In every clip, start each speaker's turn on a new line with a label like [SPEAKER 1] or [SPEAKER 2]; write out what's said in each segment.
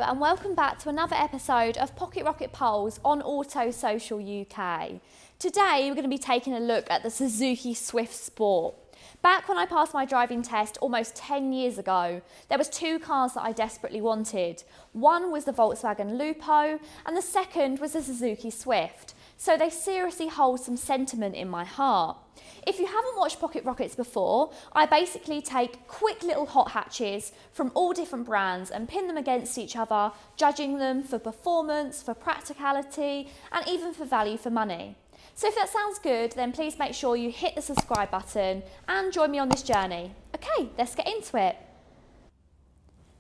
[SPEAKER 1] and welcome back to another episode of Pocket Rocket Polls on Auto Social UK. Today we're going to be taking a look at the Suzuki Swift Sport. Back when I passed my driving test almost 10 years ago, there was two cars that I desperately wanted. One was the Volkswagen Lupo and the second was the Suzuki Swift. So they seriously hold some sentiment in my heart. If you haven't watched Pocket Rockets before, I basically take quick little hot hatches from all different brands and pin them against each other, judging them for performance, for practicality, and even for value for money. So if that sounds good, then please make sure you hit the subscribe button and join me on this journey. Okay, let's get into it.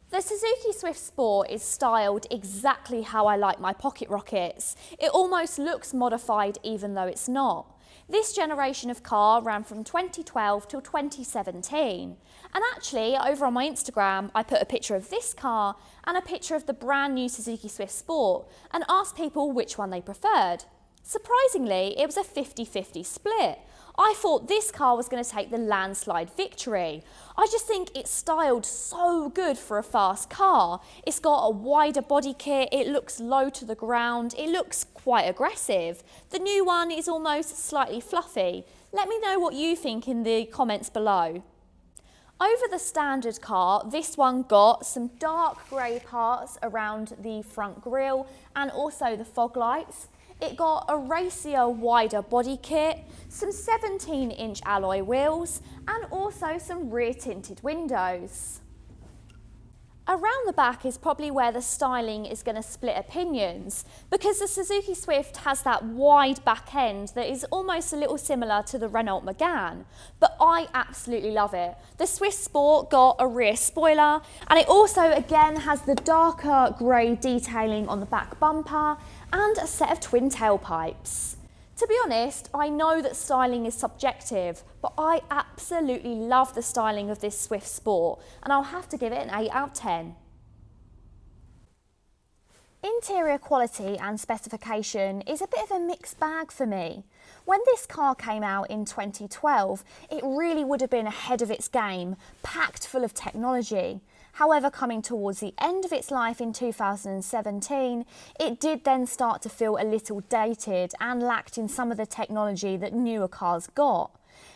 [SPEAKER 1] The Suzuki Swift Sport is styled exactly how I like my pocket rockets. It almost looks modified even though it's not. This generation of car ran from 2012 till 2017. And actually, over on my Instagram, I put a picture of this car and a picture of the brand new Suzuki Swift Sport and asked people which one they preferred. Surprisingly, it was a 50-50 split. I thought this car was going to take the landslide victory. I just think it's styled so good for a fast car. It's got a wider body kit, it looks low to the ground, it looks quite aggressive. The new one is almost slightly fluffy. Let me know what you think in the comments below. Over the standard car, this one got some dark grey parts around the front grille and also the fog lights. It got a racier, wider body kit, some 17-inch alloy wheels, and also some rear tinted windows. Around the back is probably where the styling is going to split opinions, because the Suzuki Swift has that wide back end that is almost a little similar to the Renault Megane, but I absolutely love it. The Swift Sport got a rear spoiler, and it also again has the darker grey detailing on the back bumper and a set of twin tailpipes. To be honest, I know that styling is subjective, but I absolutely love the styling of this Swift Sport, and I'll have to give it an 8 out of 10. Interior quality and specification is a bit of a mixed bag for me. When this car came out in 2012, it really would have been ahead of its game, packed full of technology. However, coming towards the end of its life in 2017, it did then start to feel a little dated and lacked in some of the technology that newer cars got.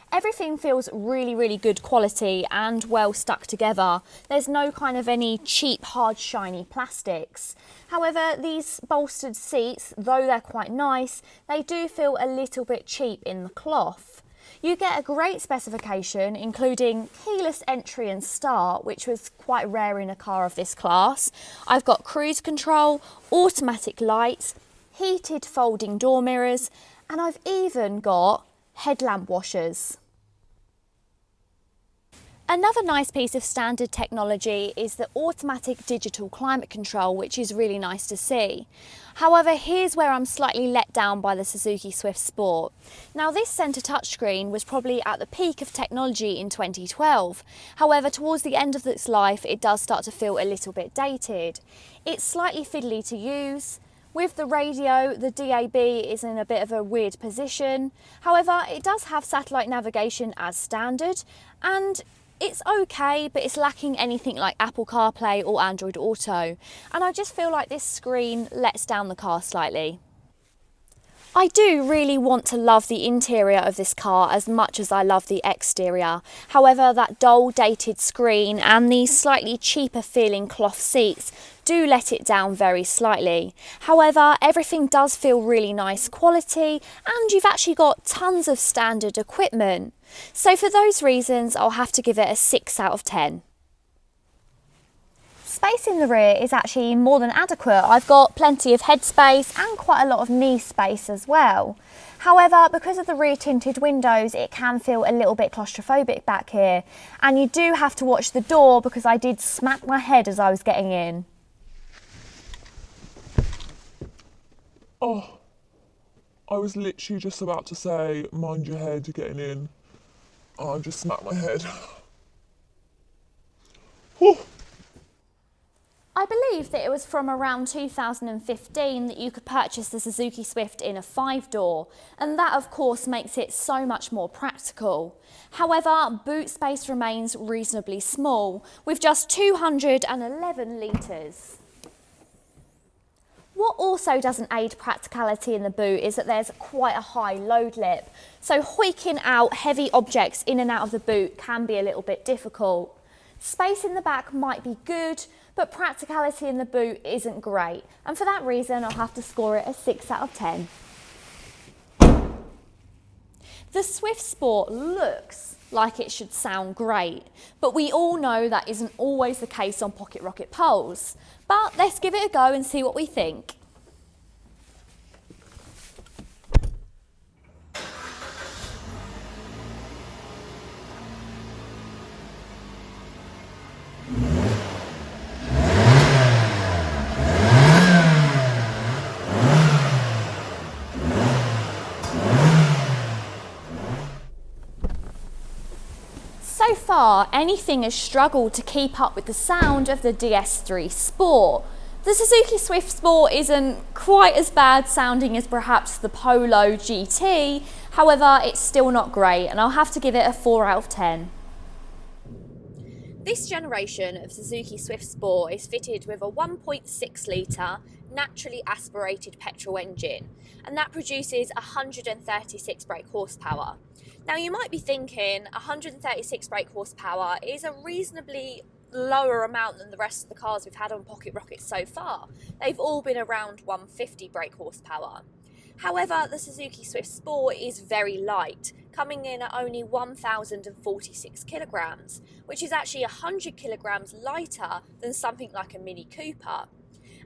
[SPEAKER 1] Everything feels really good quality and well stuck together. There's no kind of any cheap, hard, shiny plastics. However, these bolstered seats, though they're quite nice, they do feel a little bit cheap in the cloth. You get a great specification, including keyless entry and start, which was quite rare in a car of this class. I've got cruise control, automatic lights, heated folding door mirrors, and I've even got headlamp washers. Another nice piece of standard technology is the automatic digital climate control, which is really nice to see. However, here's where I'm slightly let down by the Suzuki Swift Sport. Now, this centre touchscreen was probably at the peak of technology in 2012. However, towards the end of its life, it does start to feel a little bit dated. It's slightly fiddly to use. With the radio, the DAB is in a bit of a weird position. However, it does have satellite navigation as standard, and it's okay, but it's lacking anything like Apple CarPlay or Android Auto. And I just feel like this screen lets down the car slightly. I do really want to love the interior of this car as much as I love the exterior. However, that dull dated screen and these slightly cheaper feeling cloth seats do let it down very slightly. However, everything does feel really nice quality, and you've actually got tons of standard equipment. So for those reasons, I'll have to give it a 6 out of 10. Space in the rear is actually more than adequate. I've got plenty of headspace and quite a lot of knee space as well. However, because of the rear tinted windows, it can feel a little bit claustrophobic back here. And you do have to watch the door, because I did smack my head as I was getting in.
[SPEAKER 2] Oh, I was literally just about to say, mind your head, you're getting in. Oh, I just smacked my head. Whew.
[SPEAKER 1] I believe that it was from around 2015 that you could purchase the Suzuki Swift in a 5-door, and that of course makes it so much more practical. However, boot space remains reasonably small, with just 211 litres. What also doesn't aid practicality in the boot is that there's quite a high load lip, so hoiking out heavy objects in and out of the boot can be a little bit difficult. Space in the back might be good, but practicality in the boot isn't great, and for that reason I'll have to score it a 6 out of 10. The Swift Sport looks like it should sound great, but we all know that isn't always the case on Pocket Rocket poles. But let's give it a go and see what we think. So far, anything has struggled to keep up with the sound of the DS3 Sport. The Suzuki Swift Sport isn't quite as bad sounding as perhaps the Polo GT, however it's still not great and I'll have to give it a 4 out of 10. This generation of Suzuki Swift Sport is fitted with a 1.6 litre naturally aspirated petrol engine, and that produces 136 brake horsepower. Now you might be thinking 136 brake horsepower is a reasonably lower amount than the rest of the cars we've had on Pocket Rockets so far. They've all been around 150 brake horsepower. However, the Suzuki Swift Sport is very light, coming in at only 1,046 kilograms, which is actually 100 kilograms lighter than something like a Mini Cooper.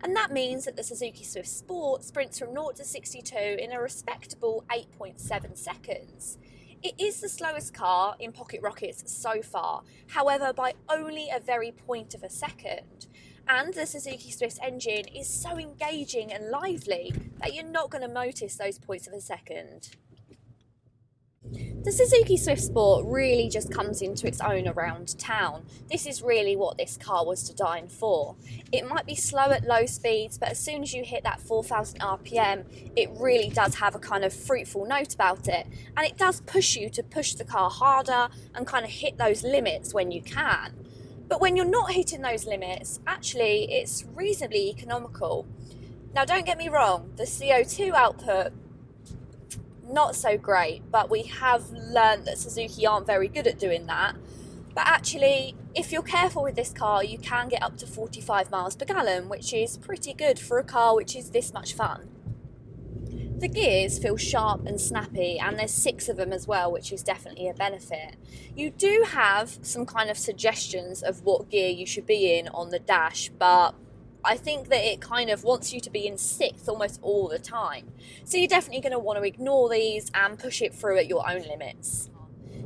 [SPEAKER 1] And that means that the Suzuki Swift Sport sprints from 0 to 62 in a respectable 8.7 seconds. It is the slowest car in Pocket Rockets so far, however by only a very point of a second. And the Suzuki Swift's engine is so engaging and lively that you're not going to notice those points of a second. The Suzuki Swift Sport really just comes into its own around town. This is really what this car was designed for. It might be slow at low speeds, but as soon as you hit that 4,000 RPM, it really does have a kind of fruitful note about it. And it does push you to push the car harder and kind of hit those limits when you can. But when you're not hitting those limits, actually it's reasonably economical. Now don't get me wrong, the CO2 output, not so great, but we have learned that Suzuki aren't very good at doing that. But actually, if you're careful with this car, you can get up to 45 miles per gallon, which is pretty good for a car which is this much fun. The gears feel sharp and snappy, and there's 6 of them as well, which is definitely a benefit. You do have some kind of suggestions of what gear you should be in on the dash, but I think that it kind of wants you to be in 6th almost all the time. So you're definitely going to want to ignore these and push it through at your own limits.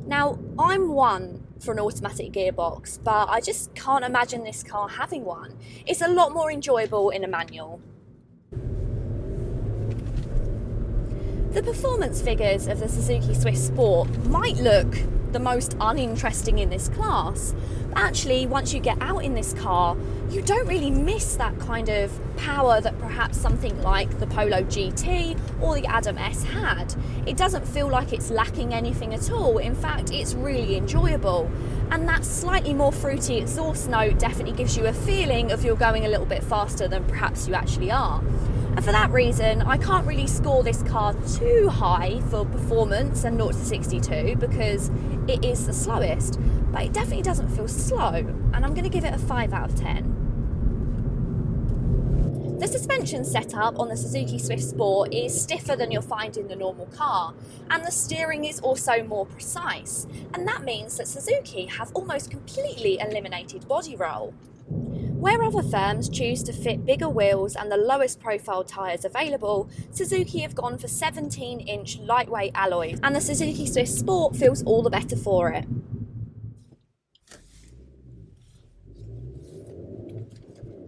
[SPEAKER 1] Now, I'm one for an automatic gearbox, but I just can't imagine this car having one. It's a lot more enjoyable in a manual. The performance figures of the Suzuki Swift Sport might look the most uninteresting in this class, but actually once you get out in this car, you don't really miss that kind of power that perhaps something like the Polo GT or the Adam S had. It doesn't feel like it's lacking anything at all. In fact, it's really enjoyable. And that slightly more fruity exhaust note definitely gives you a feeling of you're going a little bit faster than perhaps you actually are. And for that reason, I can't really score this car too high for performance and 0 to 62 because it is the slowest, but it definitely doesn't feel slow, and I'm going to give it a 5 out of 10. The suspension setup on the Suzuki Swift Sport is stiffer than you'll find in the normal car, and the steering is also more precise, and that means that Suzuki have almost completely eliminated body roll. Where other firms choose to fit bigger wheels and the lowest profile tyres available, Suzuki have gone for 17-inch lightweight alloys, and the Suzuki Swift Sport feels all the better for it.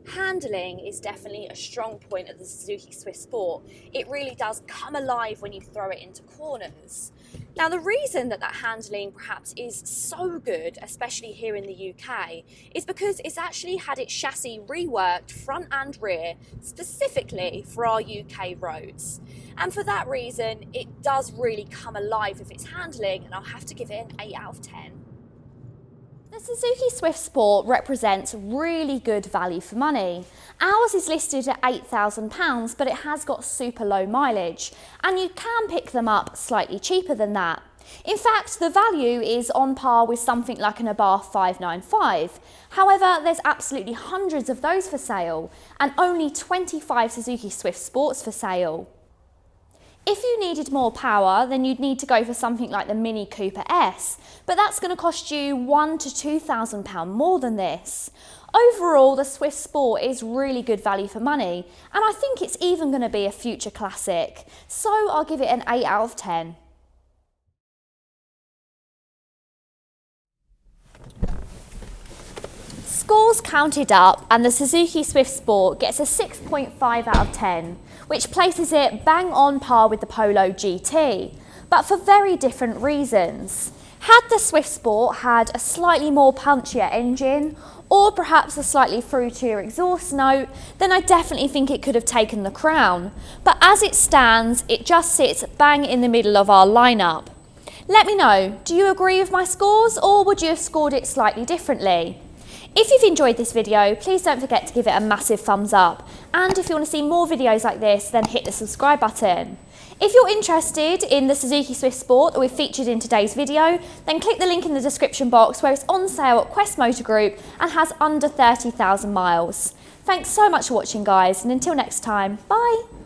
[SPEAKER 1] Handling is definitely a strong point of the Suzuki Swift Sport. It really does come alive when you throw it into corners. Now, the reason that handling perhaps is so good, especially here in the UK, is because it's actually had its chassis reworked front and rear specifically for our UK roads. And for that reason, it does really come alive with its handling, and I'll have to give it an 8 out of 10. The Suzuki Swift Sport represents really good value for money. Ours is listed at £8,000, but it has got super low mileage, and you can pick them up slightly cheaper than that. In fact, the value is on par with something like an Abarth 595. However, there's absolutely hundreds of those for sale, and only 25 Suzuki Swift Sports for sale. If you needed more power, then you'd need to go for something like the Mini Cooper S, but that's going to cost you £1,000 to £2,000 more than this. Overall, the Swift Sport is really good value for money, and I think it's even going to be a future classic, so I'll give it an 8 out of 10. Scores counted up, and the Suzuki Swift Sport gets a 6.5 out of 10, which places it bang on par with the Polo GT, but for very different reasons. Had the Swift Sport had a slightly more punchier engine, or perhaps a slightly fruitier exhaust note, then I definitely think it could have taken the crown. But as it stands, it just sits bang in the middle of our lineup. Let me know, do you agree with my scores, or would you have scored it slightly differently? If you've enjoyed this video, please don't forget to give it a massive thumbs up. And if you want to see more videos like this, then hit the subscribe button. If you're interested in the Suzuki Swift Sport that we've featured in today's video, then click the link in the description box where it's on sale at Quest Motor Group and has under 30,000 miles. Thanks so much for watching, guys, and until next time, bye!